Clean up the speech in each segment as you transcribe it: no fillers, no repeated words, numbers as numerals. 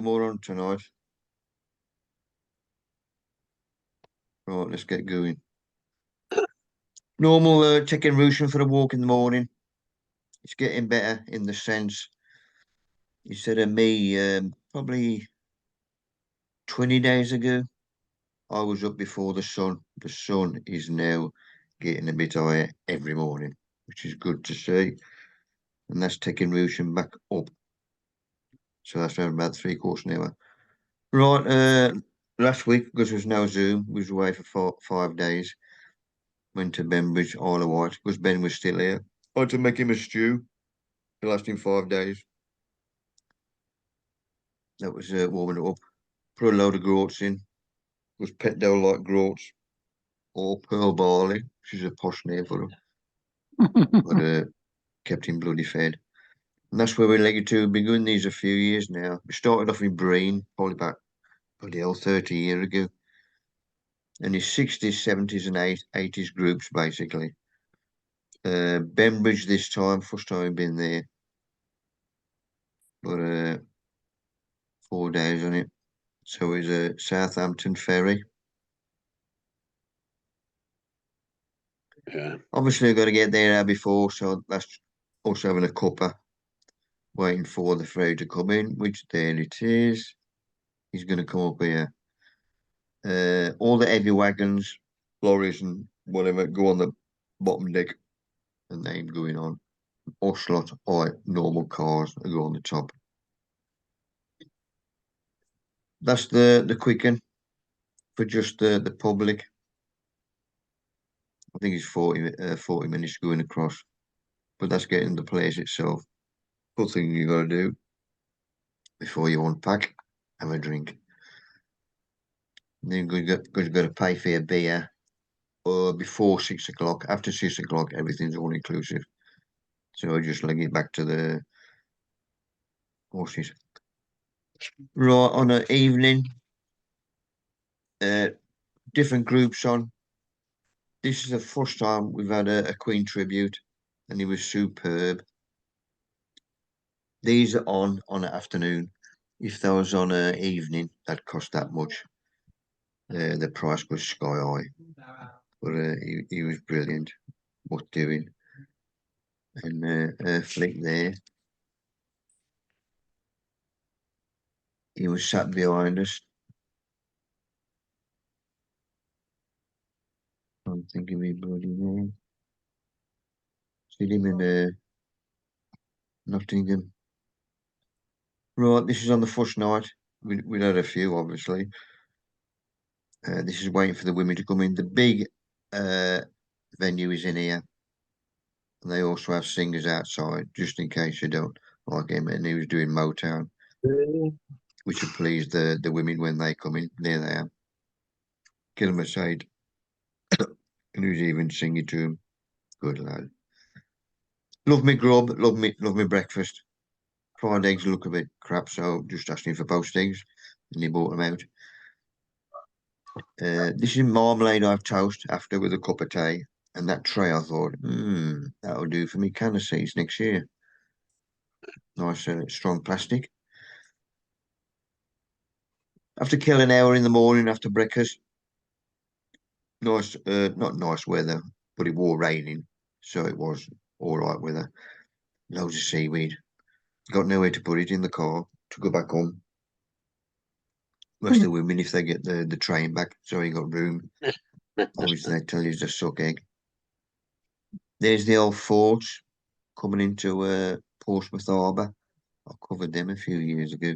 more on tonight. Right, let's get going. Normal taking Russian for a walk in the morning. It's getting better in the sense instead of me probably 20 days ago, I was up before the sun. The sun is now getting a bit higher every morning, which is good to see. And that's taking Russian back up. So that's around about 3/4 an hour. Right, last week, because there was no Zoom, we was away for 5 days. Went to Benbridge, Isle of Wight, because Ben was still here. I had to make him a stew. It lasted 5 days. That was warming it up. Put a load of groats in. Was pet dough like groats or pearl barley, which is a posh name for them. But kept him bloody fed. And that's where we like to. We've been doing these a few years now. We started off in Breen, probably about bloody hell 30 years ago. And his 60s, 70s, and 80s groups basically. Benbridge this time, first time been there. But 4 days on it. So it's a Southampton ferry. Yeah. Obviously, I've got to get there before, so that's also having a cuppa, waiting for the ferry to come in, which there it is. He's going to come up here. All the heavy wagons, lorries, and whatever go on the bottom deck, and they ain't going on. Ocelot or normal cars that go on the top. That's the quicken for just the public. I think it's 40 minutes going across, but that's getting the place itself. Good thing you got to do before you unpack, have a drink. Then you've got to pay for your beer before 6 o'clock. After 6 o'clock, everything's all inclusive. So I just leg it back to the horses. Right, on an evening, different groups on. This is the first time we've had a Queen tribute, and it was superb. These are on an afternoon. If that was on an evening, that cost that much. The price was sky high, but he was brilliant. What doing? And Flick there. He was sat behind us. I'm thinking me bloody name. See him in Nottingham. Right, this is on the first night. We had a few, obviously. This is waiting for the women to come in. The big venue is in here. And they also have singers outside, just in case you don't like him. And he was doing Motown, which will please the women when they come in. There they are. Get them aside. And who's even singing to him? Good lad. Love me grub, love me breakfast. Fried eggs look a bit crap, so just asking for poached eggs, and he bought them out. This is marmalade I've toast after with a cup of tea, and that tray I thought, that'll do for me cannas seeds next year. Nice strong plastic. After kill an hour in the morning after breakfast, nice, not nice weather, but it was raining, so it was all right weather. Loads of seaweed. Got nowhere to put it in the car to go back home. Most of the women, if they get the train back, so you got room. Obviously, they tell you it's a suck egg. There's the old forts coming into Portsmouth Harbour. I covered them a few years ago.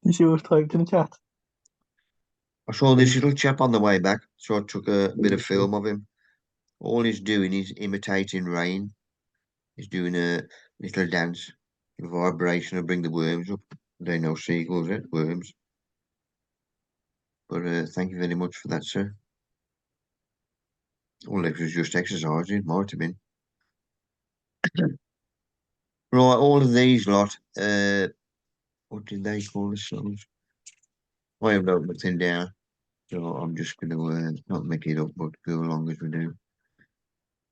You see what's typed in the chat? I saw this little chap on the way back, so I took a bit of film of him. All he's doing is imitating rain. He's doing a little dance. The vibration will bring the worms up. They know seagulls, worms. But thank you very much for that, sir. All it was just exercising, might have been. Right, all of these lot, what did they call the songs? I have wrote nothing down, so I'm just going to not make it up, but go along as we do.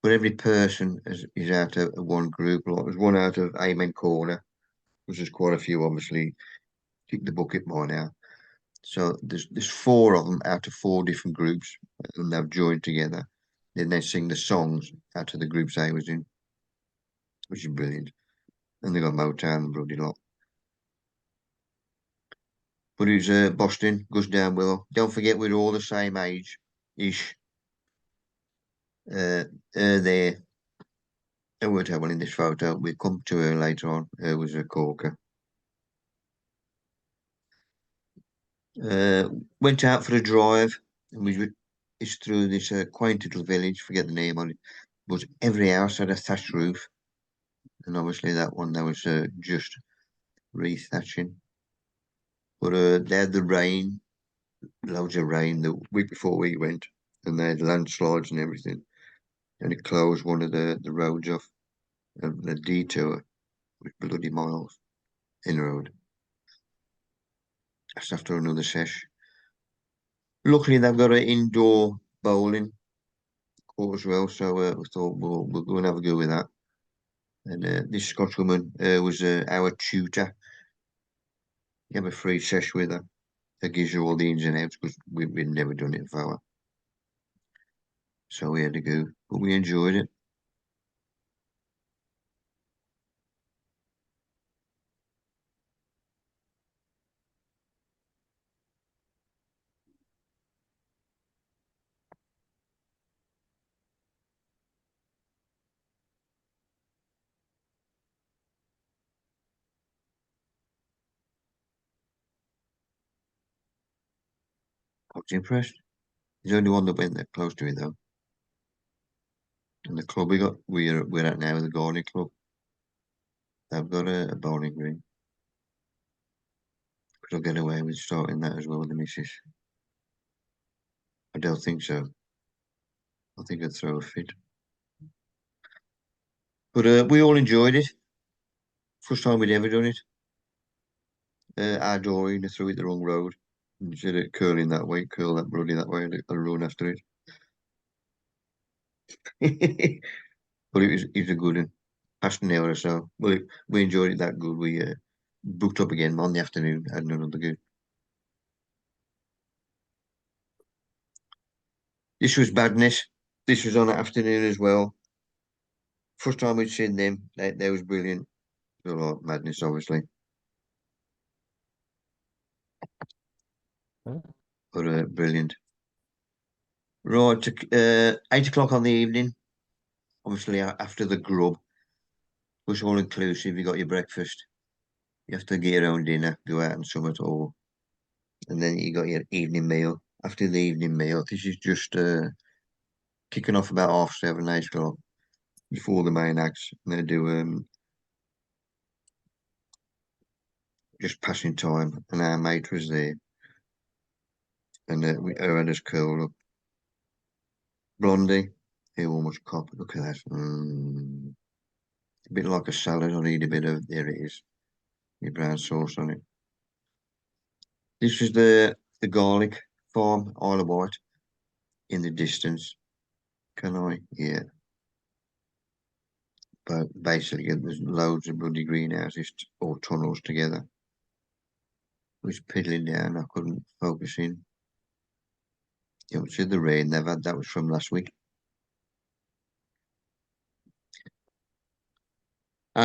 But every person is out of one group. Like there's one out of Amen Corner, which is quite a few, obviously. kicked the bucket by now. So there's 4 of them out of 4 different groups, and they've joined together. Then they sing the songs out of the groups I was in, which is brilliant. And they got Motown and bloody lot. But it's Boston, goes down well. Don't forget we're all the same age-ish. There. I worked out well in this photo. We'll come to her later on. Her was a corker. Went out for a drive, and it's through this quaint little village. Forget the name on it, but every house had a thatched roof, and obviously that one there was just re-thatching. But they had the rain, loads of rain the week before we went, and they had landslides and everything, and it closed one of the roads off, and the detour was bloody miles in the road. That's after another sesh. Luckily, they've got an indoor bowling court as well, so we thought we'll go and have a go with that. And this Scotswoman was our tutor. You have a free sesh with her. That gives you all the ins and outs because we've never done it before. So we had to go, but we enjoyed it. I was impressed. He's the only one that went that close to it though. And the club we're at now, the Gardening Club, they've got a bowling green. Could I get away with starting that as well with the missus? I don't think so. I think I'd throw a fit. But we all enjoyed it. First time we'd ever done it. Our Doreen threw it the wrong road. Instead of curling that way, curl that bloody that way, and run after it. But it was a good one. Past an hour or so. Well, we enjoyed it that good. We booked up again on the afternoon, had another good. This was badness. This was on the afternoon as well. First time we'd seen them, they was brilliant. A lot of madness, obviously, but brilliant. Right, 8 o'clock on the evening. Obviously, after the grub was all inclusive. You got your breakfast. You have to get your own dinner, go out and some at all, and then you got your evening meal. After the evening meal, this is just kicking off about 7:30, 8 o'clock before the main acts. And they do just passing time, and our mate was there, and her had us curled up. Blondie, he almost cop. Look at that. A bit like a salad. I need a bit of there. It is. Your brown sauce on it. This is the garlic farm, Isle of Wight, in the distance. Can I? Yeah. But basically, there's loads of bloody greenhouses or tunnels together. It was piddling down. I couldn't focus in. You know, see the rain they've had. That was from last week.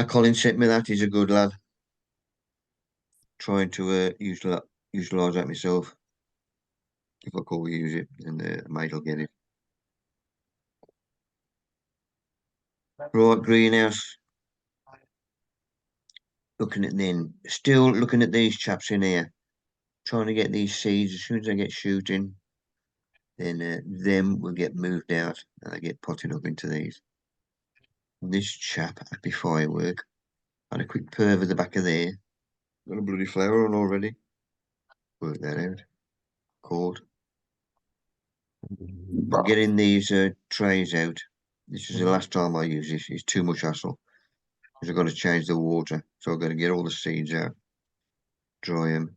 Colin sent me that. He's a good lad. Trying to utilise that myself. If I call use it, and mate will get it. Right, greenhouse. Still looking at these chaps in here, trying to get these seeds. As soon as I get shooting, then them will get moved out and they get potted up into these. And this chap, Happy Firework, had a quick perv at the back of there. Got a bloody flower on already. Work that out. Caught. But getting these trays out. This is the last time I use this. It's too much hassle. Because I've got to change the water. So I've got to get all the seeds out, dry them,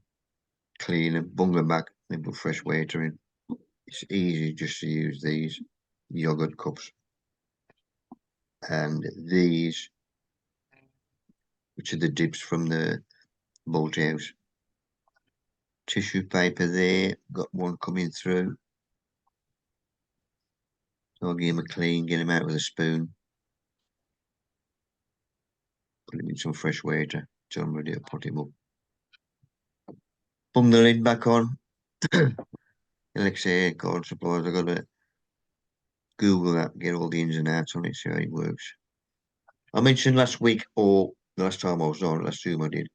clean them, bung them back, then put fresh water in. It's easy just to use these yogurt cups. And these, which are the dips from the multi house. tissue paper there. Got one coming through. So I'll give him a clean, get him out with a spoon. Put him in some fresh water till I'm ready to put him up. Bung the lid back on. Elixir card supplies. I've got to Google that, get all the ins and outs on it, see how it works. I mentioned last week, or the last time I was on, last Zoom I did,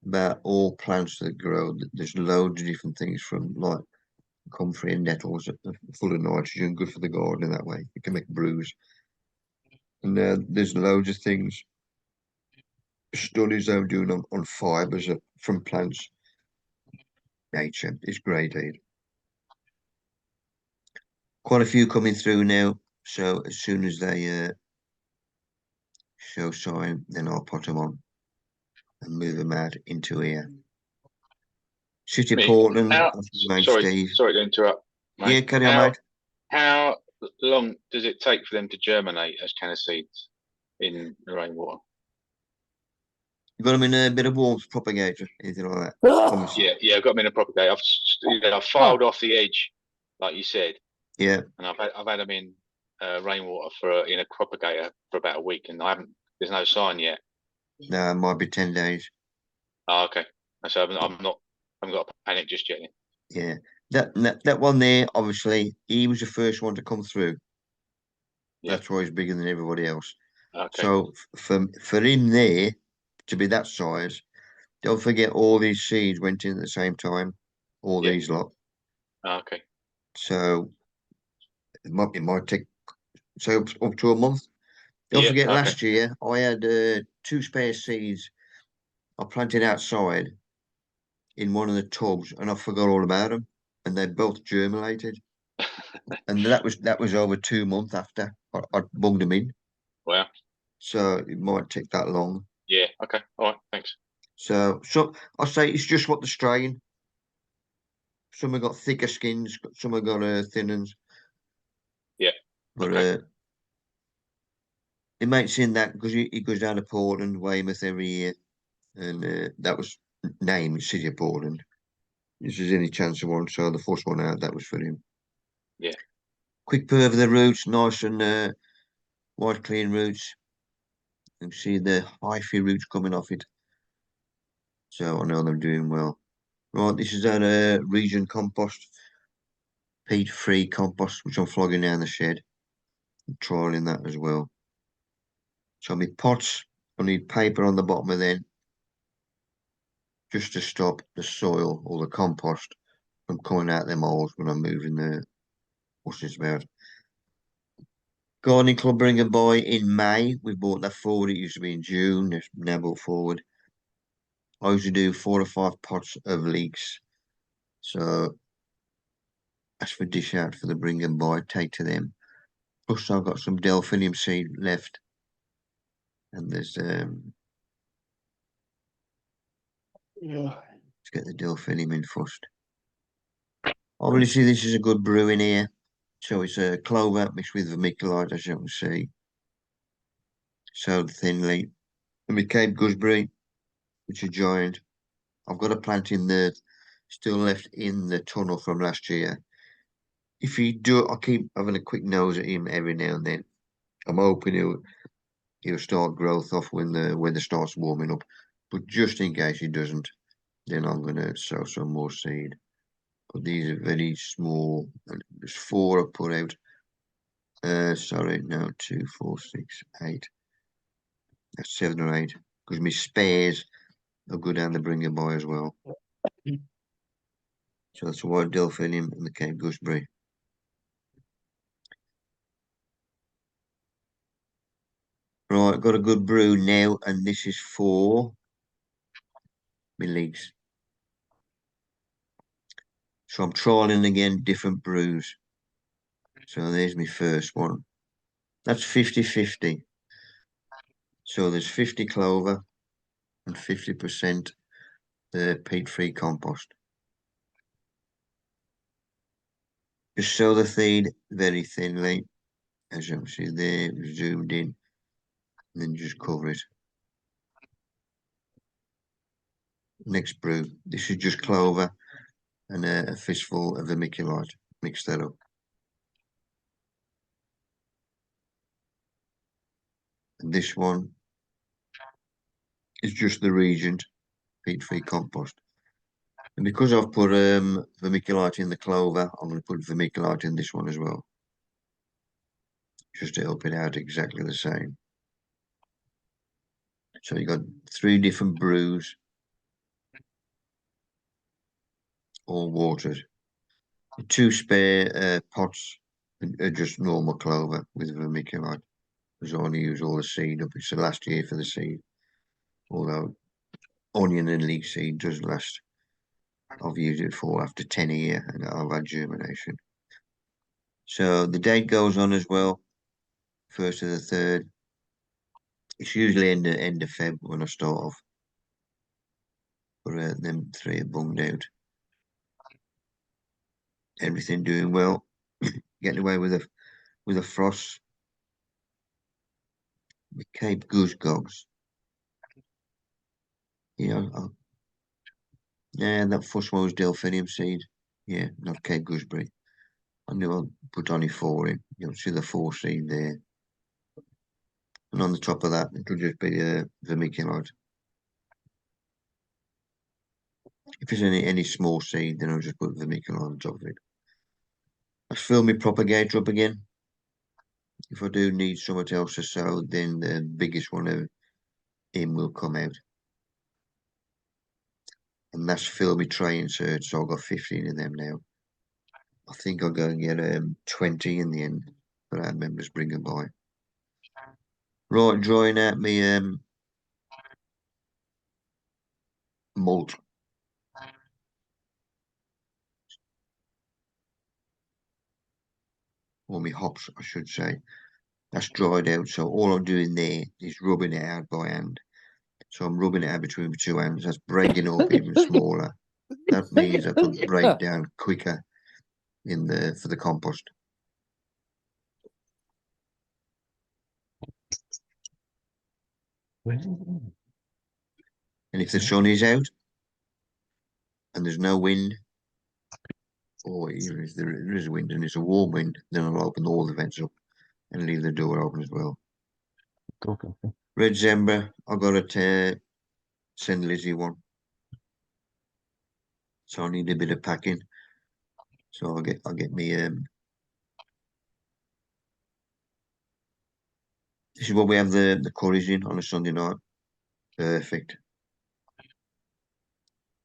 about all plants that grow. There's loads of different things from like comfrey and nettles that are full of nitrogen, good for the garden in that way. You can make brews. And there's loads of things, studies I'm doing on fibres from plants. Nature is great, Ed. Quite a few coming through now. So as soon as they show sign, then I'll put them on and move them out into here. City of Portland, mate, Steve. Sorry to interrupt, mate. Yeah, carry on, mate. How long does it take for them to germinate as cannas seeds in the rainwater? You got them in a bit of warmth propagator, anything like that? Yeah, I've got them in a propagator. I've filed off the edge, like you said. Yeah. And I've had them in rainwater in a propagator for about a week, and there's no sign yet. No, it might be 10 days. Oh, okay. So I haven't got to panic just yet. Yeah. That one there, obviously, he was the first one to come through. Yeah. That's why he's bigger than everybody else. Okay. So for him there to be that size, don't forget all these seeds went in at the same time. All these lot. Okay. So it might take up to a month. Don't forget last year I had 2 spare seeds I planted outside in one of the tubs and I forgot all about them and they both germinated. And that was over 2 months after I bunged them in. Wow. So it might take that long. Yeah. Okay. All right. Thanks. So I say it's just what the strain. Some have got thicker skins, some have got thin ones. Yeah. But it makes in that because he goes down to Portland, Weymouth every year, and that was named City of Portland. If there's any chance of one, so the first one out, that was for him. Yeah. Quick purr of the roots, nice and white, clean roots. You can see the hyphae roots coming off it. So I know they're doing well. Right, this is our region compost, peat-free compost, which I'm flogging down the shed. I'm trialing that as well. So my pots, I need paper on the bottom of them, just to stop the soil or the compost from coming out them holes when I'm moving the what's this about. Gardening Club bring a boy in May. We bought that forward. It used to be in June. It's now brought forward. I used to do 4 or 5 pots of leeks. So that's for dish out for the bring and buy. Take to them. Plus I've got some delphinium seed left. And there's let's get the delphinium in first. Obviously this is a good brew in here. So it's a clover mixed with vermiculite, as you can see. Sowed thinly. And my Cape gooseberry, which is giant. I've got a plant in the still left in the tunnel from last year. If you do, I keep having a quick nose at him every now and then. I'm hoping he'll start growth off when the weather starts warming up. But just in case he doesn't, then I'm gonna sow some more seed. But these are very small. There's 4 I put out. Sorry, no, 2, 4, 6, 8. That's 7 or 8. Because my spares will go down the bringer by as well. So that's the white delphinium and the Cape gooseberry. Right, got a good brew now, and this is for my leeks. So I'm trialing again different brews. So there's my first one. That's 50-50. So there's 50 clover and 50% the peat-free compost. Just sow the seed very thinly, as you can see there, zoomed in, and then just cover it. Next brew, this is just clover. and a fistful of vermiculite. Mix that up. And this one is just the Regent peat-free compost. And because I've put vermiculite in the clover, I'm going to put vermiculite in this one as well, just to help it out exactly the same. So you got 3 different brews, all watered. 2 spare pots are just normal clover with vermiculite, because I only use all the seed up. It's the last year for the seed, although onion and leek seed does last. I've used it for after 10 a year, and I've had germination. So the date goes on as well, 1st to the 3rd. It's usually end of Feb when I start off. But them 3 are bunged out. Everything doing well. Getting away with a frost. The Cape Goose Gogs. Yeah, that first one was delphinium seed. Yeah, not Cape Gooseberry. I knew I'd put only 4 in. You'll see the 4 seed there. And on the top of that, it'll just be vermiculite. If there's any small seed, then I'll just put vermiculite on top of it. I fill my propagator up again. If I do need something else to sow, then the biggest one in will come out. And that's fill my tray inserts, so I've got 15 of them now. I think I'll go and get 20 in the end, but our members bring them by. Right, drying out my malt. Or my hops, I should say. That's dried out, so all I'm doing there is rubbing it out by hand. So I'm rubbing it out between my 2 hands. That's breaking up even smaller. That means I could break down quicker for the compost. And if the sun is out and there's no wind, or even if there is wind and it's a warm wind, then I'll open all the vents up and leave the door open as well. Okay. Red Zembra, I got to send Lizzie one. So I need a bit of packing. So I'll get me this is what we have the curries in on a Sunday night. Perfect.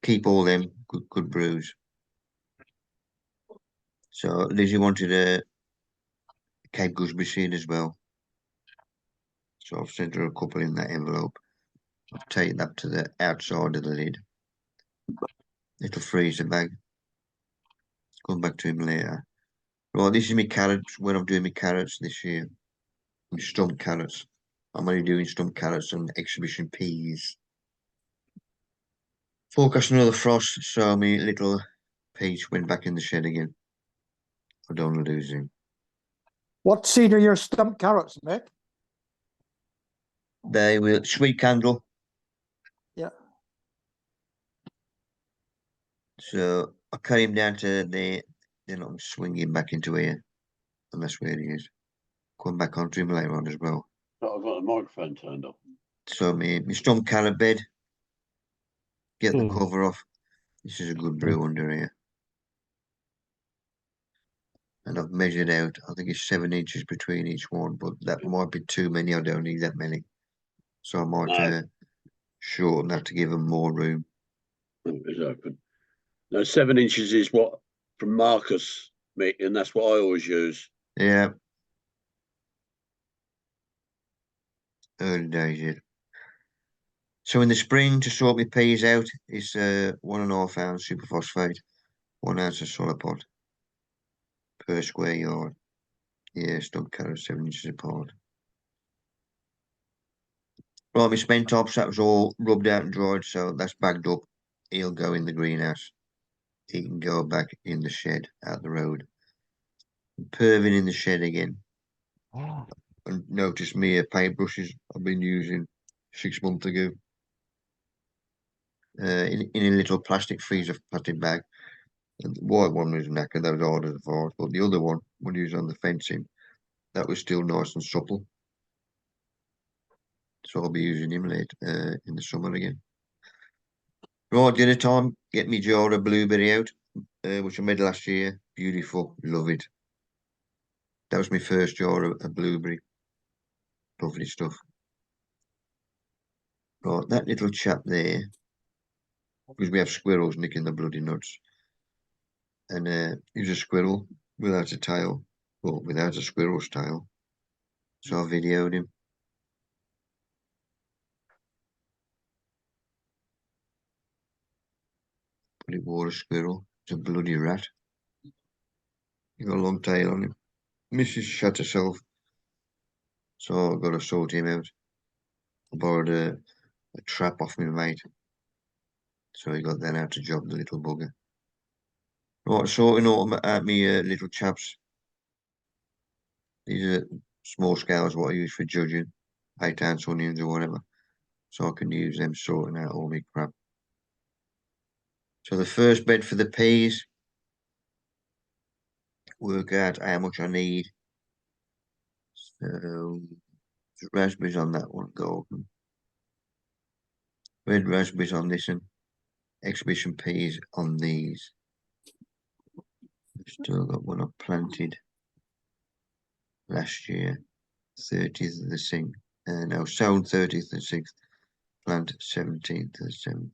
Keep all them good brews. So Lizzie wanted a Cape Gooseberry seed as well. So I've sent her a couple in that envelope. I've taken that to the outside of the lid. It'll freeze the bag. Come back to him later. Right, this is my carrots, when I'm doing my carrots this year. My stumped carrots. I'm only doing stumped carrots and exhibition peas. Forecast another frost, so my little peach went back in the shed again. I don't want to lose him. What seed are your stump carrots, Mick? They will sweet candle. Yeah. So I cut him down to there, then I'm swinging back into here, and that's where he is. Come back onto him later on as well. I've got the microphone turned off. So my stump carrot bed, get the cover off. This is a good brew under here. And I've measured out, I think it's 7 inches between each one, but that might be too many. I don't need that many. So I might shorten that to give them more room. Oh, it's open. No, 7 inches is what from Marcus, Mick, and that's what I always use. Yeah. Early days yet. So in the spring, to sort my peas out, it's 1.5 ounce superphosphate, 1 ounce of solipod per square yard. Yeah, stump carrots 7 inches apart. Right, my spent tops, that was all rubbed out and dried, so that's bagged up. He'll go in the greenhouse. He can go back in the shed out the road. Perving in the shed again. And notice me paintbrushes I've been using 6 months ago. In a little plastic freezer plastic bag. And the white one was knackered, that was hard as a fart, but the other one, when he was on the fencing, that was still nice and supple. So I'll be using him late in the summer again. Right, dinner time, get me jar of blueberry out, which I made last year. Beautiful, love it. That was my first jar of blueberry. Lovely stuff. Right, that little chap there, because we have squirrels nicking the bloody nuts. And he was a squirrel without a tail, well, without a squirrel's tail. So I videoed him. But it wore a squirrel. It's a bloody rat. He got a long tail on him. Mrs. shut herself. So I've got to sort him out. I borrowed a trap off my mate. So he got then out to job the little bugger. Right, sorting out me little chaps. These are small scales what I use for judging 8-ounce onions or whatever. So I can use them sorting out all my crap. So the first bed for the peas. Work out how much I need. So raspberries on that one, golden. Red raspberries on this one. Exhibition peas on these. Still got one I planted last year, 30th of the 6th. No, sown 30th of the 6th, plant 17th of the 7th.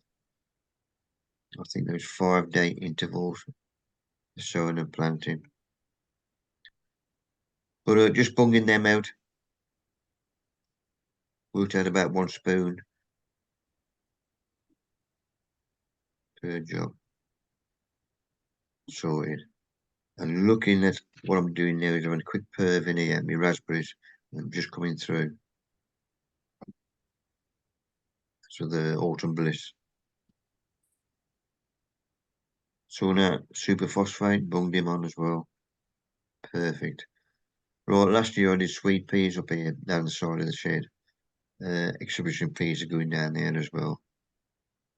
I think there's 5-day intervals for sowing and planting. But just bunging them out. Worked out about 1 spoon per job. Sorted. And looking at what I'm doing now is I'm having a quick perv in here, my raspberries, and just coming through. So the autumn bliss. So now superphosphate, bunged him on as well. Perfect. Right, last year I did sweet peas up here down the side of the shed. Exhibition peas are going down there as well.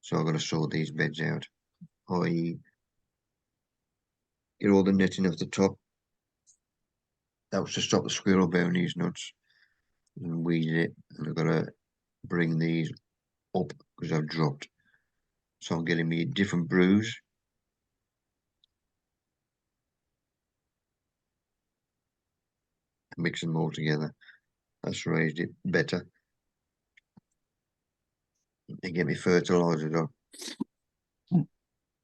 So I've got to sort these beds out. I get all the netting off the top. That was to stop the squirrel bearing these nuts. And weed it. And I've got to bring these up because I've dropped. So I'm getting me a different brews. Mix them all together. That's raised it better. And get me fertilizer on.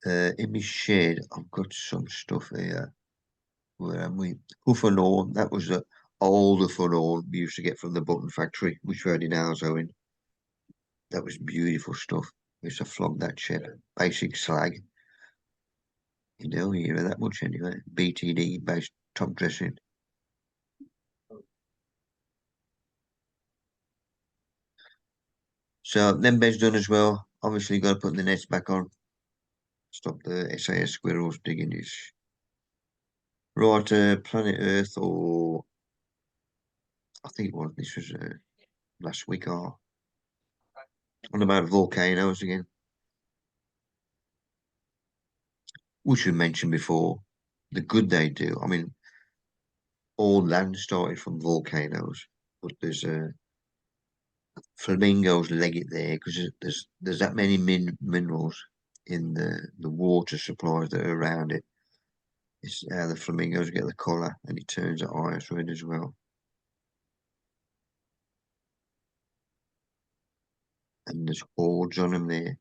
In my shed, I've got some stuff here. Where am we? Huffanor, that was the older Huffanor we used to get from the button factory, which we had in ours, Owen. That was beautiful stuff. We used to flog that shit. Basic slag. You don't hear that much anyway. BTD based top dressing. So them beds done as well. Obviously got to put the nets back on. Stop the SAS squirrels digging this. Right, Planet Earth, or I think it was, this was last week, on about volcanoes again. We should mention before the good they do. I mean, all land started from volcanoes, but there's flamingos leg it there because there's that many minerals in the water supplies that are around it. It's how the flamingos get the colour, and it turns the iris red as well. And there's hordes on them there.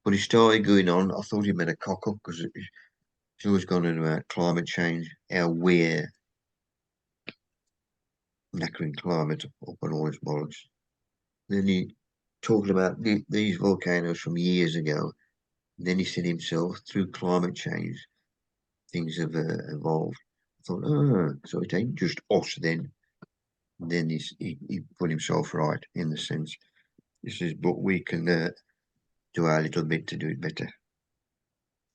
But he started going on. I thought he made a cock up because he's always gone on about climate change, how we're knackering climate up and all his bollocks. Then he talked about these volcanoes from years ago. Then he said himself, through climate change, things have evolved. I thought, oh, so it ain't just us then. And then he put himself right in the sense, this is, but we can do our little bit to do it better.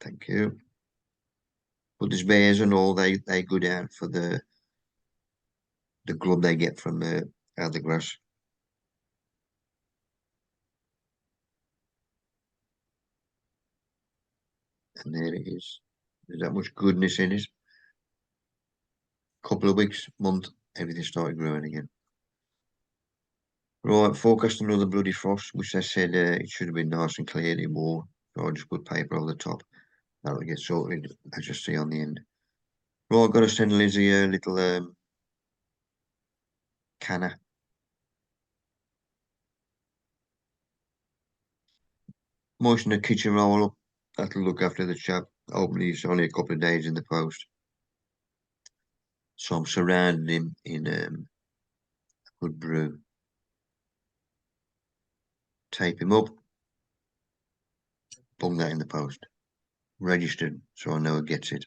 Thank you. But there's bears and all, they go down for the grub they get from out the grass. And there it is. There's that much goodness in it. Couple of weeks, month, everything started growing again. Right, forecast another bloody frost, which they said it should have been nice and clear anymore. So I just put paper over the top. That'll get sorted, as you see on the end. Right, I've got to send Lizzie a little canna. Moisten the kitchen roll up. That'll look after the chap. Hopefully it's only a couple of days in the post. So I'm surrounding him in good brew. Tape him up. Bung that in the post. Registered, so I know it gets it.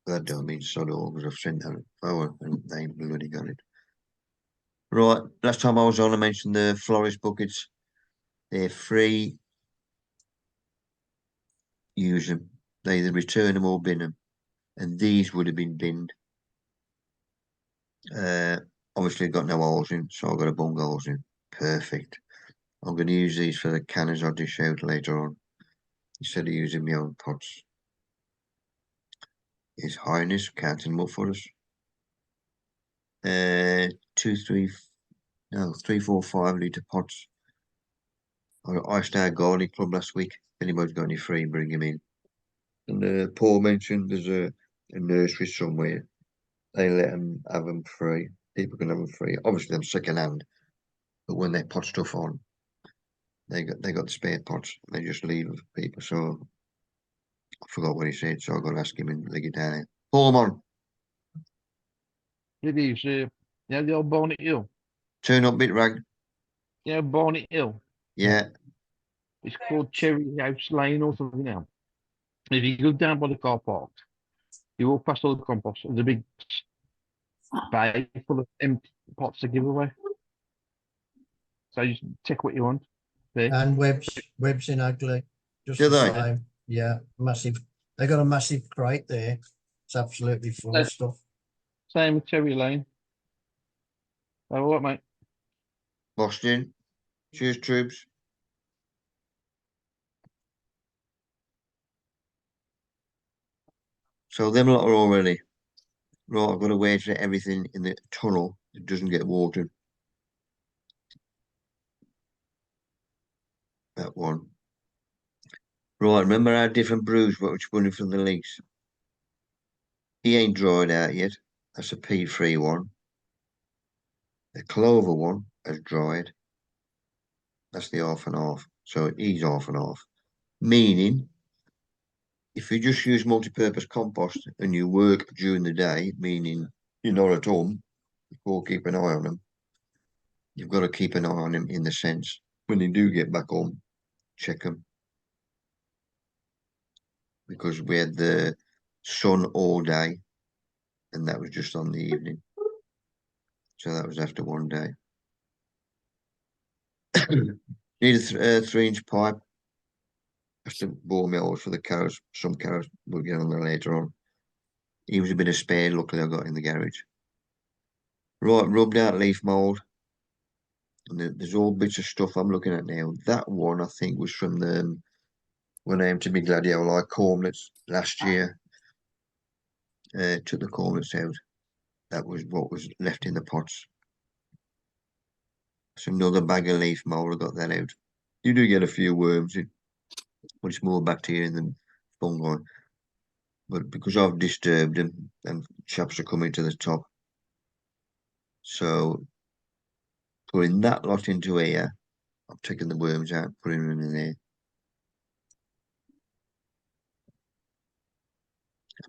That don't mean sod all, because I've sent that forward and they ain't bloody got it. Right, last time I was on, I mentioned the florist buckets. They're free. Use them. They either return them or bin them. And these would have been binned. Obviously, got no holes in, so I've got a bung holes in. Perfect. I'm going to use these for the cannas I'll dish out later on, instead of using my own pots. His Highness counting them up for us. 3, 4, 5 litre pots. I iced our garlic club last week. If anybody's got any free, bring them in. And Paul mentioned there's a nursery somewhere. They let them have them free. People can have them free. Obviously, they're second hand, but when they pot stuff on, they got the spare pots. They just leave them for people. So I forgot what he said, so I got to ask him and leg it down there. Paul, come on, It is, yeah, the old Bonnet Hill. turn up, bit rag. Yeah, Bonnet Hill. Yeah, It's called Cherry House Lane or something now. If you go down by the car park, you walk past all the compost. There's a big bag full of empty pots to give away. So you just check what you want. There. And webs in ugly. Just Do the they? same. Yeah, massive. They got a massive crate there. It's absolutely full of stuff. Same with Cherry Lane. Oh, what, mate? Boston. Cheers, troops. So them lot are all ready. Right, I've got to wait for everything in the tunnel that doesn't get watered. That one. Right, remember our different brews which running from the leaks? He ain't dried out yet. That's a P3 one. The clover one has dried. That's the half and half. So he's half and half. Meaning, if you just use multi-purpose compost and you work during the day, meaning you're not at home, you've got to keep an eye on them. You've got to keep an eye on them in the sense when they do get back home, check them. Because we had the sun all day and that was just on the evening. So that was after one day. Need a 3-inch pipe. Just to bore me holes for the carrots. Some carrots we'll get on there later on. He was a bit of spare, luckily I got in the garage. Right, rubbed out leaf mould. And there's all bits of stuff I'm looking at now. That one I think was from the when I emptied my gladioli cormlets last year. Took the cormlets out. That was what was left in the pots. So another bag of leaf mould, I got that out. You do get a few worms in, but it's more bacteria than fungi. But because I've disturbed them, and chaps are coming to the top. So putting that lot into here, I'm taking the worms out, putting them in there.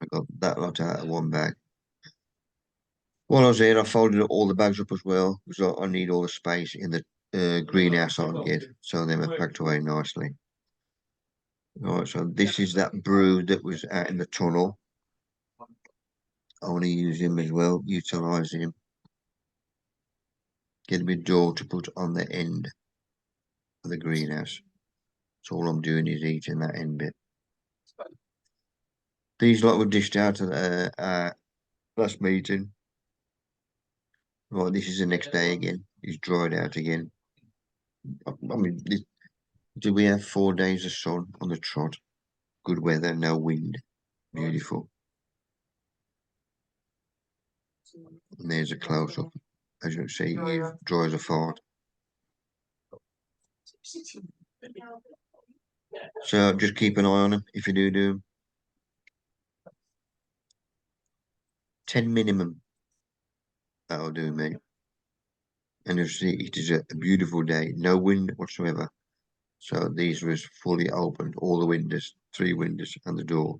I got that lot out of one bag. While I was here, I folded all the bags up as well because I need all the space in the greenhouse I can get, so they were packed away nicely. Right, so this is that brew that was out in the tunnel. I want to use him as well, utilise him. Get a bit door to put on the end of the greenhouse. So all I'm doing is eating that end bit. These lot were dished out at last meeting. Right, this is the next day again. He's dried out again. I mean, do we have 4 days of sun on the trot? good weather, no wind, beautiful. And there's a close up. As you can see, it dries a fart. So just keep an eye on them if you do them. 10 minimum. That'll do me. And you see, it is a beautiful day, no wind whatsoever. So these was fully opened, all the windows, 3 windows and the door,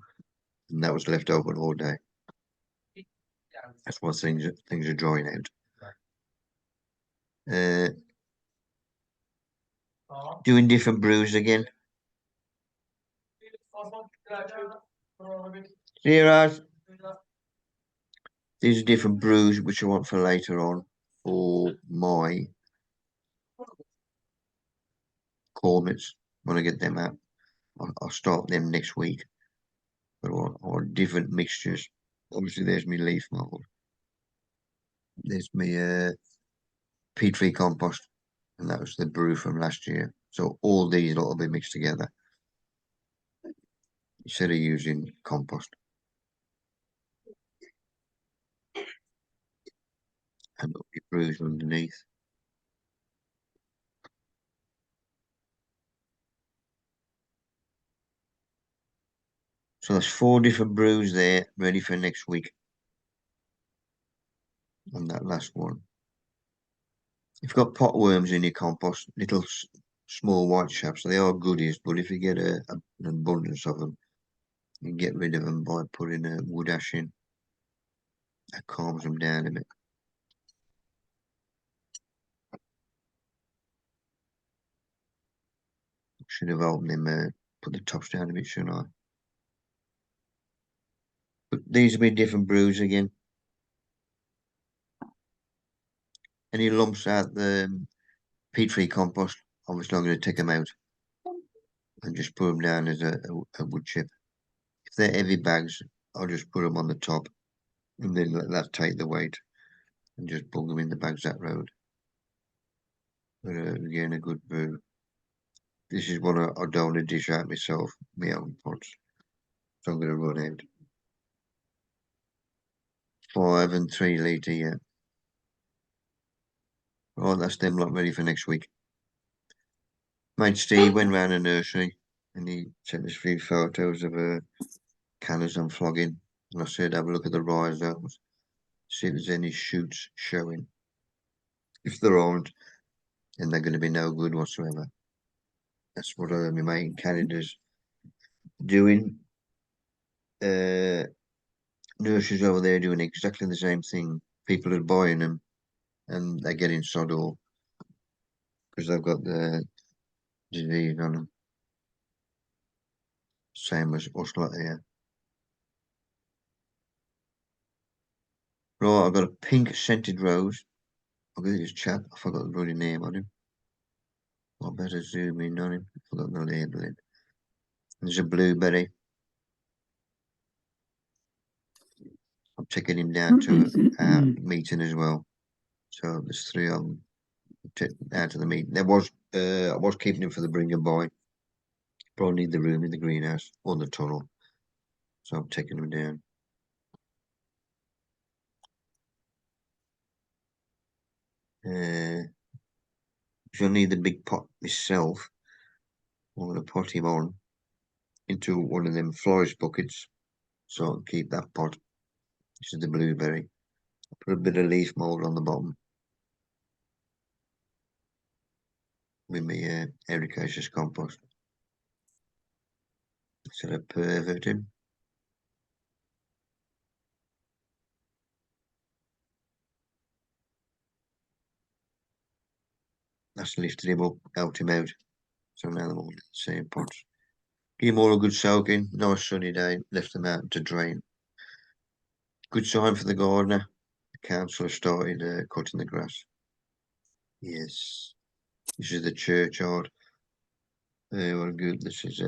and that was left open all day. That's why things are drying out. Doing different brews again. Zeros. These are different brews which I want for later on for my cornets when I get them out. I'll start them next week. But I want different mixtures. Obviously, there's my leaf mould. There's my peat-free compost, and that was the brew from last year. So all these will be mixed together instead of using compost. And it'll be brews underneath. So there's 4 different brews there ready for next week. On that last one. If you've got pot worms in your compost, little small white chaps, they are goodies, but if you get an abundance of them, you can get rid of them by putting a wood ash in. That calms them down a bit. Should have opened them, put the tops down a bit, shouldn't I? But these will be different brews again. Any lumps out the peat-free compost, obviously I'm going to take them out and just put them down as a wood chip. If they're heavy bags, I'll just put them on the top and then let that take the weight and just bung them in the bags that road. But again, a good brew. This is one I don't want to dish out myself, my own pots. So I'm going to run out. 5 and 3 litre, yeah. Right, that's them lot ready for next week. Mate Steve went round a nursery and he sent us a few photos of cannas I'm flogging. And I said, have a look at the rhizomes, see if there's any shoots showing. If there aren't, then they're going to be no good whatsoever. That's what my mate in Canada's doing. Nurseries over there doing exactly the same thing. People are buying them and they're getting sod all because they've got the disease on them. Same as us lot here. Right, I've got a pink scented rose. Look at this chap. I forgot the bloody name on him. I better zoom in on him. I forgot the labelling. There's a blueberry. I'm taking him down to our meeting as well. So there's 3 of them out to the meeting. I was keeping him for the bring and buy. Probably need the room in the greenhouse or the tunnel. So I'm taking him down. If I need the big pot myself, I'm going to put him on into one of them florist buckets. So I'll keep that pot. This is the blueberry. Put a bit of leaf mould on the bottom. With my ericaceous compost. Instead of perverting. That's lifted him up, helped him out. So now they're all in the same pots. Give them all a good soaking. Nice sunny day. Left them out to drain. Good sign for the gardener. The council has started cutting the grass. Yes. This is the churchyard. What good. This is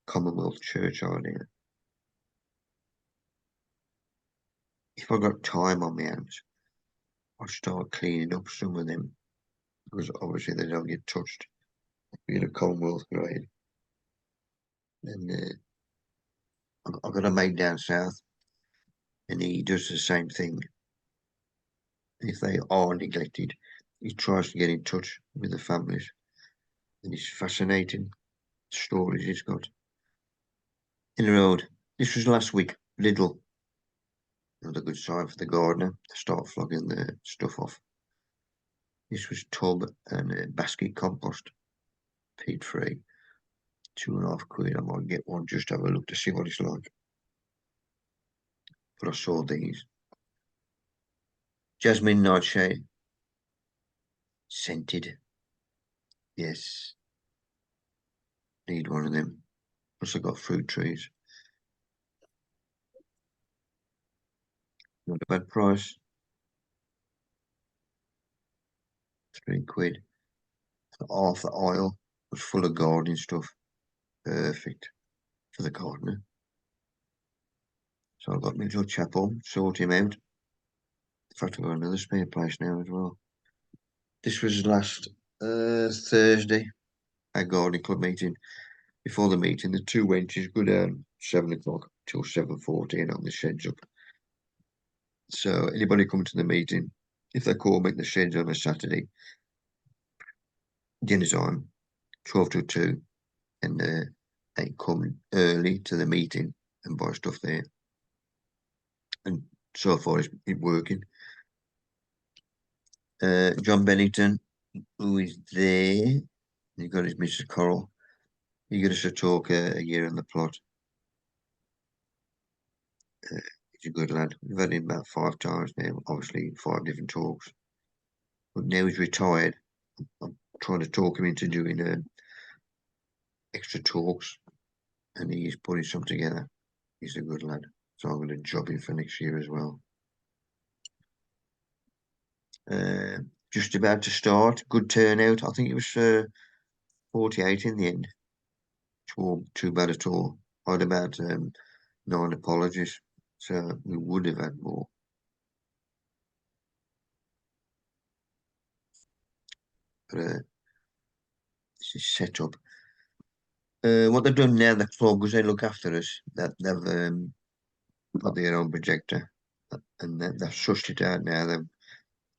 Commonwealth churchyard here. If I got time on my hands, I'll start cleaning up some of them. Because obviously they don't get touched. We get a Commonwealth grade. And I've got a mate down south, and he does the same thing. If they are neglected, he tries to get in touch with the families, and it's fascinating stories he's got. In the road, this was last week. Lidl, another good sign for the gardener to start flogging the stuff off. This was tub and a basket compost, peat free, £2.50. I might get one just to have a look to see what it's like. But I saw these. Jasmine nightshade, scented. Yes, need one of them. Plus I got fruit trees. Not a bad price. £3. Half the aisle was full of gardening stuff. Perfect for the gardener. So I've got my little chap on, sort him out. In fact, I've got another spare place now as well. This was last Thursday, our gardening club meeting. Before the meeting, the two wenches go down 7 o'clock till 7:14 on the sheds up. So anybody coming to the meeting, if they call me the sheds on a Saturday, dinner time, 12 till 2, and they come early to the meeting and buy stuff there. And so far it's working. John Bennington, who is there, he got his Mrs. Coral. He got us to talk a year on the plot. He's a good lad. We've had him about 5 times now, obviously 5 different talks. But now he's retired. I'm trying to talk him into doing extra talks, and he's putting some together. He's a good lad. So I'm going to job him for next year as well. Just about to start. Good turnout. I think it was 48 in the end. Which wasn't too bad at all. I had about 9 apologies. So we would have had more. But this is set up. What they've done now, the club, because they look after us, that they've got their own projector, and they've sussed it out now. They've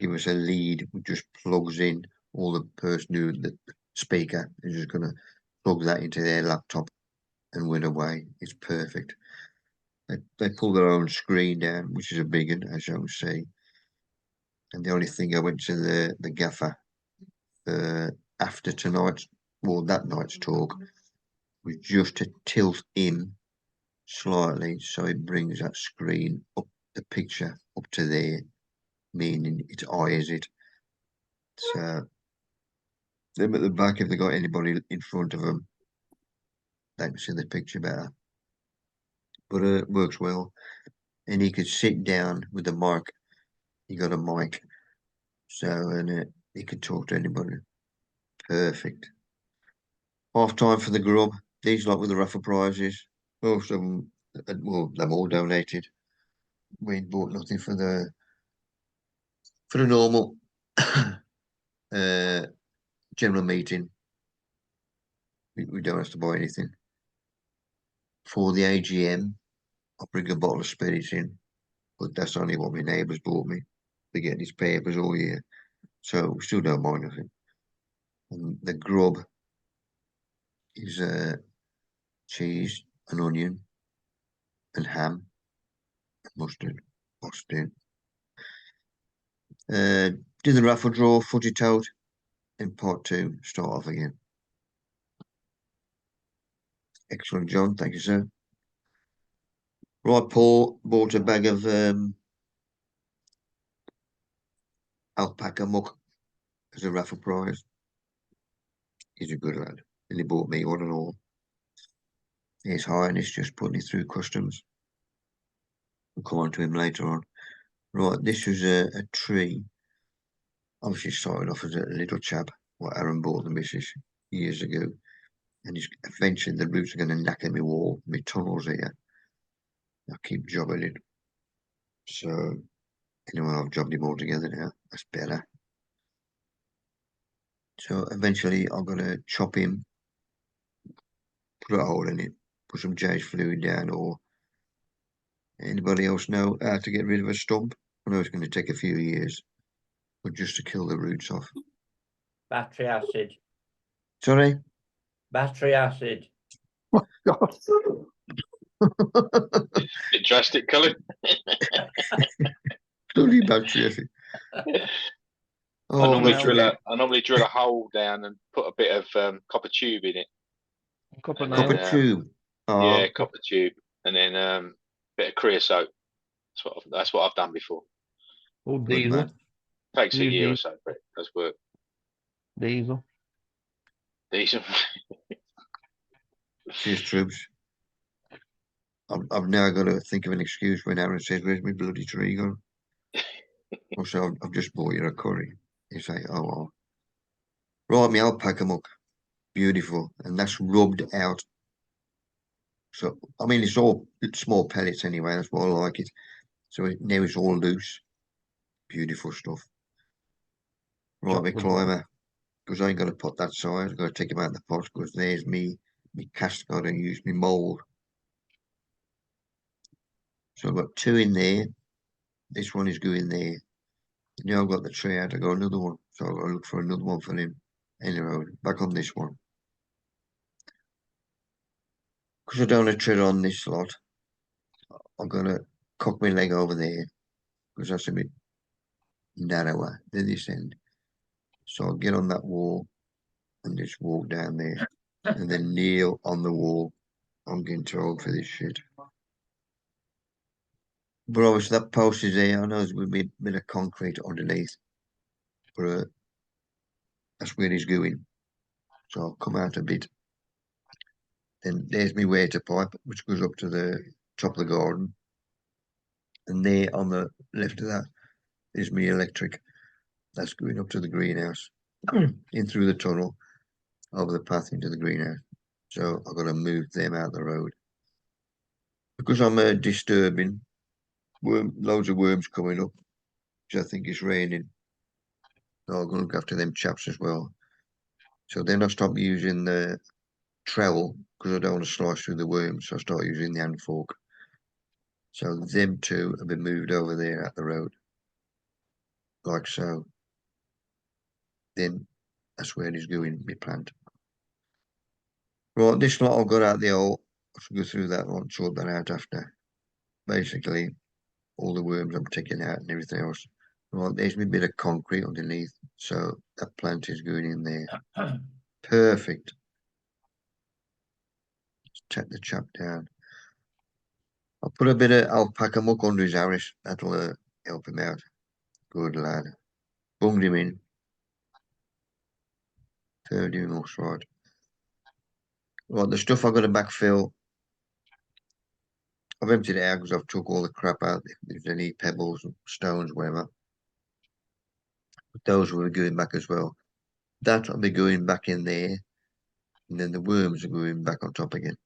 given us a lead which just plugs in. All the person who the speaker is just going to plug that into their laptop and win away. It's perfect. They pull their own screen down, which is a big one, as you can see. And the only thing I went to the gaffer after tonight's, well, that night's talk, was just to tilt in slightly so it brings that screen up, the picture up to there, meaning its eye is it. So them at the back, if they got anybody in front of them, they can see the picture better. But it works well. And he could sit down with the mic. He got a mic, so and he could talk to anybody. Perfect. Half time for the grub. These like with the raffle prizes. Most of them, well, they've all donated. We bought nothing for the normal general meeting. We don't have to buy anything. For the AGM, I'll bring a bottle of spirits in, but that's only what my neighbours bought me. They get these papers all year, so we still don't buy nothing. And the grub is cheese, an onion, and ham, and mustard, Boston. Do the raffle draw, foot it out, in part 2, start off again. Excellent, John. Thank you, sir. Right, Paul bought a bag of alpaca muck as a raffle prize. He's a good lad, and he bought me one and all. His Highness just putting it through customs. We'll come on to him later on. Right, this was a tree. Obviously started off as a little chap, what Aaron bought the missus years ago. And he's eventually the roots are going to knacker my wall, my tunnels here. I keep jobbing it. So anyway, I've jobbed him all together now. That's better. So eventually I'm going to chop him, put a hole in it, put some J's fluid down, or Anybody else know how to get rid of a stump? I know it's going to take a few years, but just to kill the roots off. Battery acid. Sorry? Battery acid. God. Bit drastic, Colin. Bloody battery acid. Oh, I normally drill a hole down and put a bit of copper tube in it. Copper And nail. copper then, tube. Oh, Yeah, copper tube, and then bit of creosote. That's what I've done before. Or good diesel. man. Takes a You year or do. so, but it does work. Diesel. Decent. Cheers, troops. I've now got to think of an excuse when Aaron says, "Where's my bloody tree gone?" Also, I've just bought you a curry. You say, "Oh, well." Right, my alpaca muck. Beautiful. And that's rubbed out. So, I mean, it's small pellets anyway. That's why I like it. So now it's all loose. Beautiful stuff. Right, my Chocolate climber. Because I ain't got a pot that size. I've got to take him out of the pot because there's me cast guard and use me mould. So I've got two in there. This one is going there. Now I've got the tray out. I got another one. So I've got to look for another one for him. Anyway, back on this one. Because I don't want to tread on this lot, I'm going to cock my leg over there. Because that's a bit narrower than this end. So I'll get on that wall and just walk down there. And then kneel on the wall. I'm getting too old for this shit. But obviously that post is there. I know there's going to be a bit of concrete underneath. But that's where he's going. So I'll come out a bit. Then there's my water pipe, which goes up to the top of the garden. And there on the left of that is my electric. That's going up to the greenhouse. In through the tunnel, over the path into the greenhouse. So I've got to move them out the road. Because I'm disturbing, loads of worms coming up, which I think is raining. So I'm going to look after them chaps as well. So then I stop using the trowel because I don't want to slice through the worms. So I start using the hand fork. So them two have been moved over there at the road. Like so. Then that's where he's going, my plant. Right, this lot I've got out the hole. I should go through that one, sort that out after. Basically, all the worms I'm taking out and everything else. Right, there's my bit of concrete underneath. So that plant is going in there. Perfect. Let's take the chap down. I'll put a bit of alpaca muck under his arris. That'll help him out. Good lad. Bunged him in. Third him else, right. Right, the stuff I've got to backfill. I've emptied it out because I've took all the crap out. If there's any pebbles, stones, whatever. But those will be going back as well. That will be going back in there. And then the worms are going back on top again.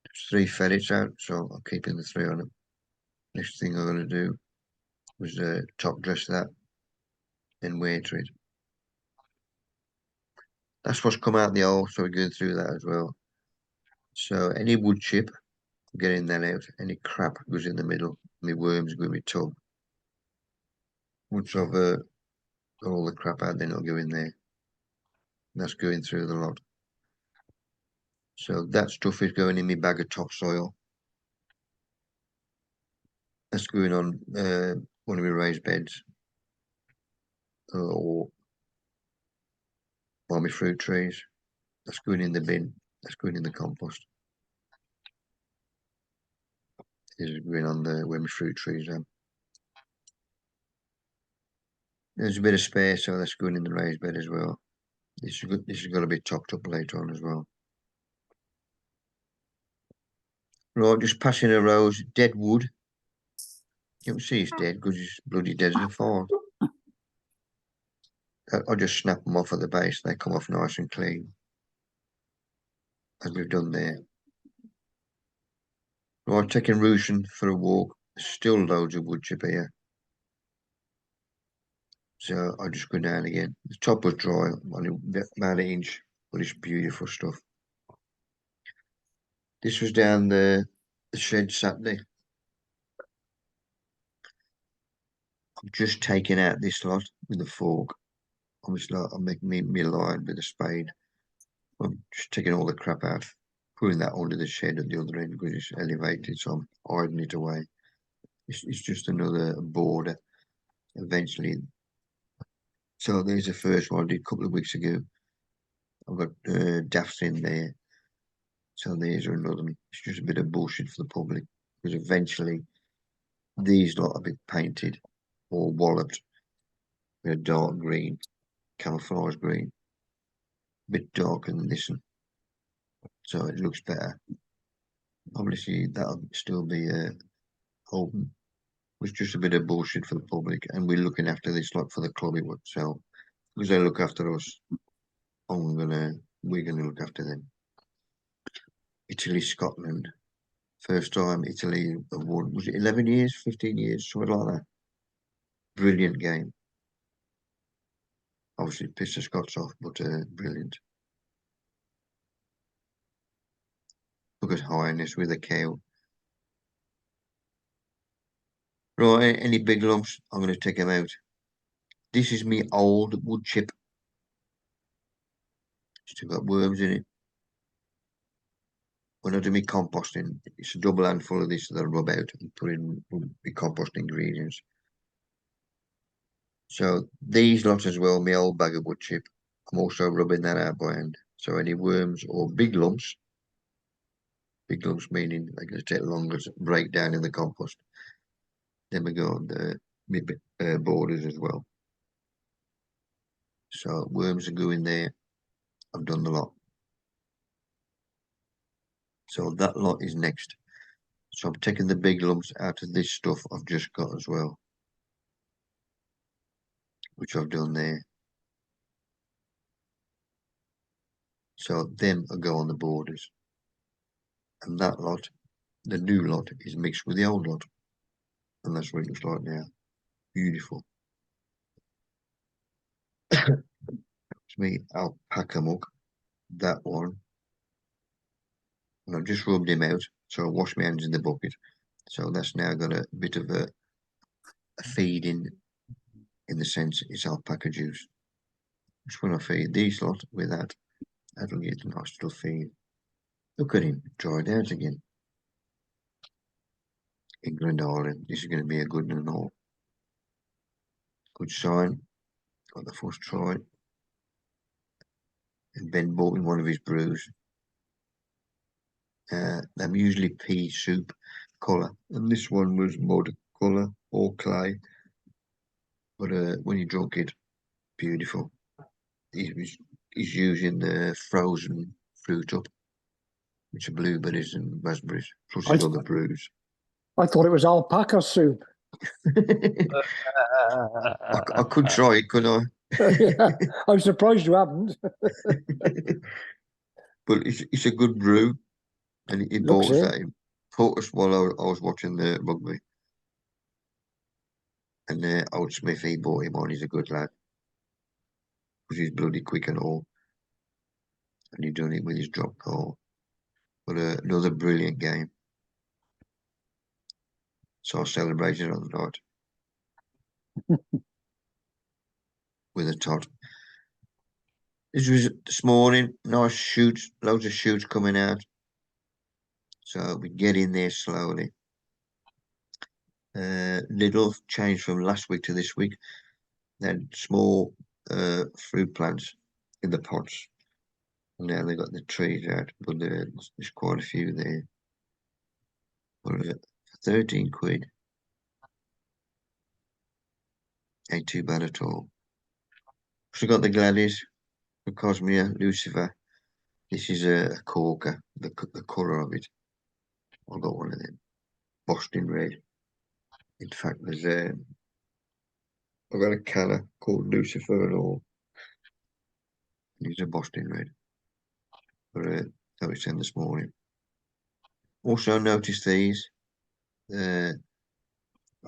There's 3 ferrets out, so I'm keeping the 3 on them. Next thing I'm going to do was top dress that and water it. That's what's come out the hole, so we're going through that as well. So any wood chip, I'm getting that out. Any crap goes in the middle. My worms go in my tub. Once I've got all the crap out, then it'll go in there. That's going through the lot. So that stuff is going in my bag of topsoil. That's going on one of my raised beds. Or my fruit trees. That's going in the bin. That's going in the compost. This is going on where my fruit trees are. There's a bit of space, so that's going in the raised bed as well. This is got to be topped up later on as well. Right, just passing a rose, dead wood. You can see it's dead because it's bloody dead as a fire. I'll just snap them off at the base. They come off nice and clean. As we've done there. Right, taking Russian for a walk. There's still loads of wood chip here. So I'll just go down again. The top was dry, only about an inch. but it's beautiful stuff. This was down the shed Saturday. I'm just taking out this lot with a fork. Obviously, I'm making me line with a spade. I'm just taking all the crap out, putting that under the shed at the other end because it's elevated, so I'm hiding it away. It's just another border. Eventually, so there's the first one I did a couple of weeks ago. I've got daffs in there. So there's another one. It's just a bit of bullshit for the public because eventually these lot are a bit painted or walloped with a dark green, camouflage green, a bit darker than this one. So it looks better. Obviously, that'll still be open. It's just a bit of bullshit for the public, and we're looking after this lot for the club it would sell because they look after us. We're gonna look after them. Italy, Scotland, first time Italy have won. Was it 11 years, 15 years, something like that? Brilliant game. Obviously, it pissed the Scots off, but brilliant. Look at Highness with a cow. Right, any big lumps, I'm going to take them out. This is me old wood chip. Still got worms in it. When I do my composting, it's a double handful of this that I rub out and put in my compost ingredients. So these lots as well, my old bag of wood chip, I'm also rubbing that out by hand. So any worms or big lumps meaning they're going to take longer to break down in the compost. Then we go on the borders as well. So worms are going there. I've done the lot. So that lot is next. So I'm taking the big lumps out of this stuff I've just got as well, which I've done there. So them will go on the borders. And that lot, the new lot, is mixed with the old lot. And that's what it looks like now. Beautiful. It's me alpaca mug, that one. And I've just rubbed him out. So I washed my hands in the bucket. So that's now got a bit of a feed in the sense it's alpaca juice. Just when I feed these lot with that, that'll get a nice little feed. Look at him, dried out again. England, Ireland, this is going to be a good one and all. Good sign. Got the first try. And Ben bought me one of his brews. They're usually pea soup colour, and this one was mud colour or clay. But when you drunk it, beautiful. He's using the frozen fruit up, which are blueberries and raspberries, plus his other brews. I thought it was alpaca soup. I could try it, couldn't Yeah, I'm surprised you haven't. But it's a good brew, and he Looks bought us it. that. He bought us while I was watching the rugby. And old Smith, he bought him on. He's a good lad. Because he's bloody quick and all. And he's done it with his drop goal. But another brilliant game. So I celebrated on the night. With a tot. This was this morning. Nice shoots. Loads of shoots coming out. So we get in there slowly. Little change from last week to this week. They had small fruit plants in the pots. And now they've got the trees out, but there's quite a few there. But for 13 quid, ain't too bad at all. So got the Gladys, the Cosmia, Lucifer. This is a corker, the colour of it. I got one of them. Boston red. In fact, there's I've got a canna called Lucifer and all. These are Boston red. But that was sent this morning. Also noticed these. I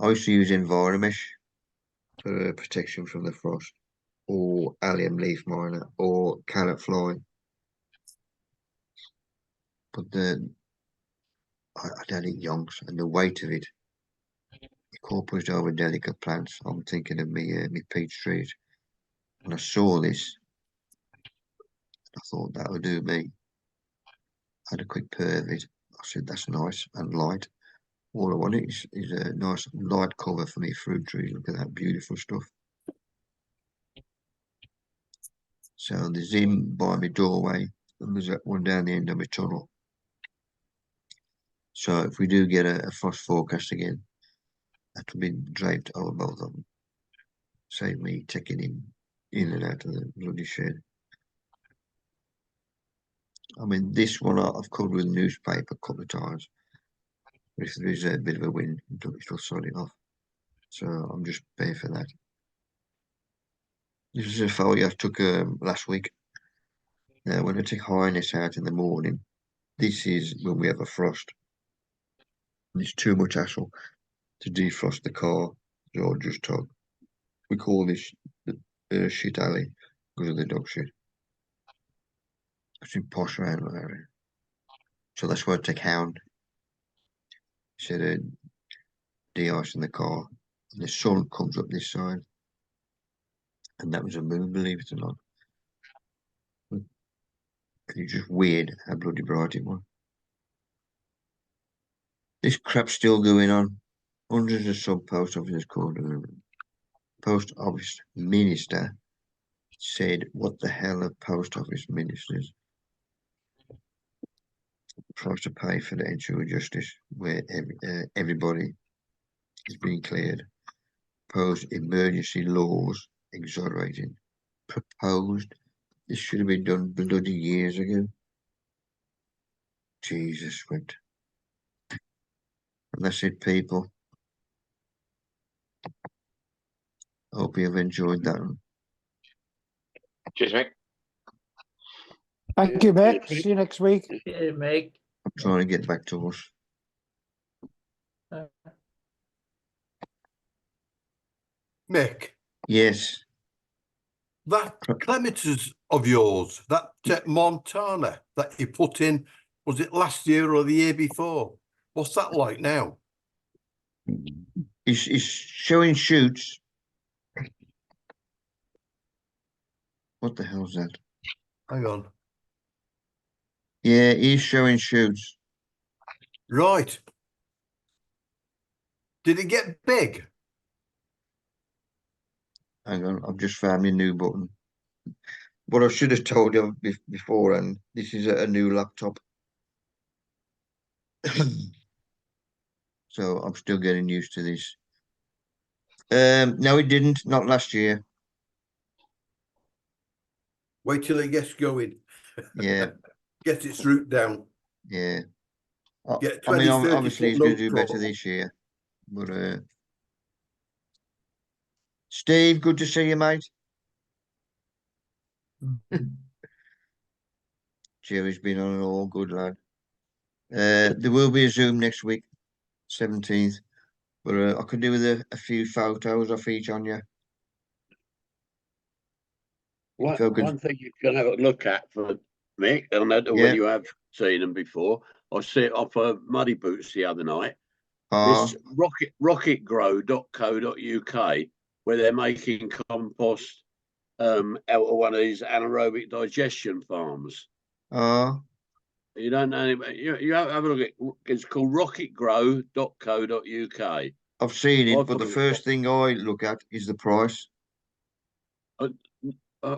used to use Enviromesh for protection from the frost, or allium leaf miner, or carrot fly. but I don't eat yonks, and the weight of it incorporated over delicate plants. I'm thinking of me peach trees. When I saw this, I thought that would do me. I had a quick purr of it. I said, that's nice and light. All I want is a nice light cover for me fruit trees. Look at that beautiful stuff. So there's him by my doorway, and there's one down the end of my tunnel. So if we do get a frost forecast again, that will be draped over both of them. Save me taking him in and out of the bloody shed. I mean, this one I've covered with newspaper a couple of times. But if there is a bit of a wind, it'll sod it off. So I'm just paying for that. This is a photo I took last week. Now, when I take harness out in the morning, this is when we have a frost. It's too much hassle to defrost the car, so I'll just tug. We call this the shit alley because of the dog shit. It's been posh around that area. So that's why I take hound. Instead of de-icing the car. And the sun comes up this side. And that was a moon, believe it or not. And it's just weird how bloody bright it was. This crap's still going on. Hundreds of sub-post officers called. Post office minister said, what the hell are post office ministers? Tries to pay for the ensure justice where everybody is being cleared. Proposed emergency laws exonerating. Proposed. This should have been done bloody years ago. Jesus, went. And that's it, people. Hope you have enjoyed that one. Cheers, Mick. Thank you, mate. See you next week. Yeah, Mick. I'm trying to get back to us. Mick, Yes. that clematis of yours, that Montana that you put in, was it last year or the year before? What's that like now? It's showing shoots. What the hell's that? Hang on. Yeah, he's showing shoots. Right. Did it get big? Hang on, I've just found my new button. What I should have told you before, and this is a new laptop. So I'm still getting used to this. No, it didn't. Not last year. Wait till it gets going. Yeah, Get its root down. yeah. Get I mean, 20, 30 obviously, he's foot going to low do better crop. this year. But Steve, good to see you, mate. Jerry's been on an all good lad. There will be a Zoom next week, 17th. But I could do with a few photos off each on you. One thing you can have a look at for Mick, and I don't know Yeah. whether you have seen them before. I see it off Muddy Boots the other night. This rocketgrow.co.uk, where they're making compost out of one of these anaerobic digestion farms. You don't know anybody, you have a look at it's called rocketgrow.co.uk. I've seen it, but the first thing I look at is the price.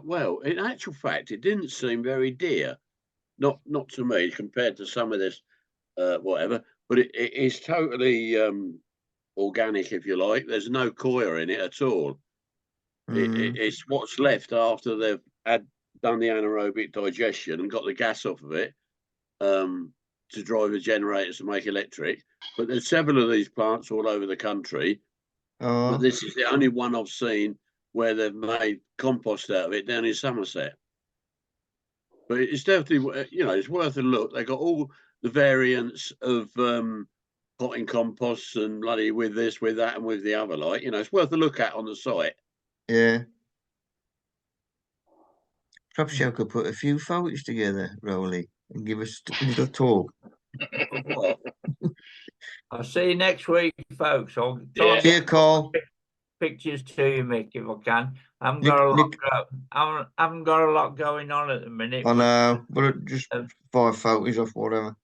Well, in actual fact, it didn't seem very dear. Not to me compared to some of this whatever, but it is totally organic, if you like. There's no coir in it at all. It's what's left after they've done the anaerobic digestion and got the gas off of it to drive the generators to make electric. But there's several of these plants all over the country. But this is the only one I've seen where they've made compost out of it down in Somerset. But it's definitely, it's worth a look. They got all the variants of potting composts and bloody with this, with that, and with the other. Like, it's worth a look at on the site. Yeah. Perhaps you could put a few photos together, Rowley. and give us a little talk. What? I'll see you next week, folks. I'll try Yeah. and See you, get Carl. pictures to you, Mick, if I can. I haven't Nick- got a lot. Nick- I haven't got a lot going on at the minute. I but- know, but just 5 photos off whatever.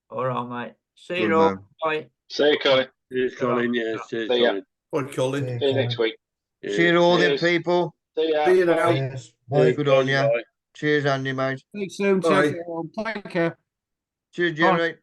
All right, mate. See Good you all. man. Bye. See you, Colin. Cheers, Colin. Yeah, cheers, See ya. Colin. What, Colin? See See you next week. See you all then, Cheers. people. See ya. See you now. Bye. Yes. Bye. Good on ya. Bye. Cheers, Andy, mate. Thanks soon. Bye. Take care. Cheers, Jerry.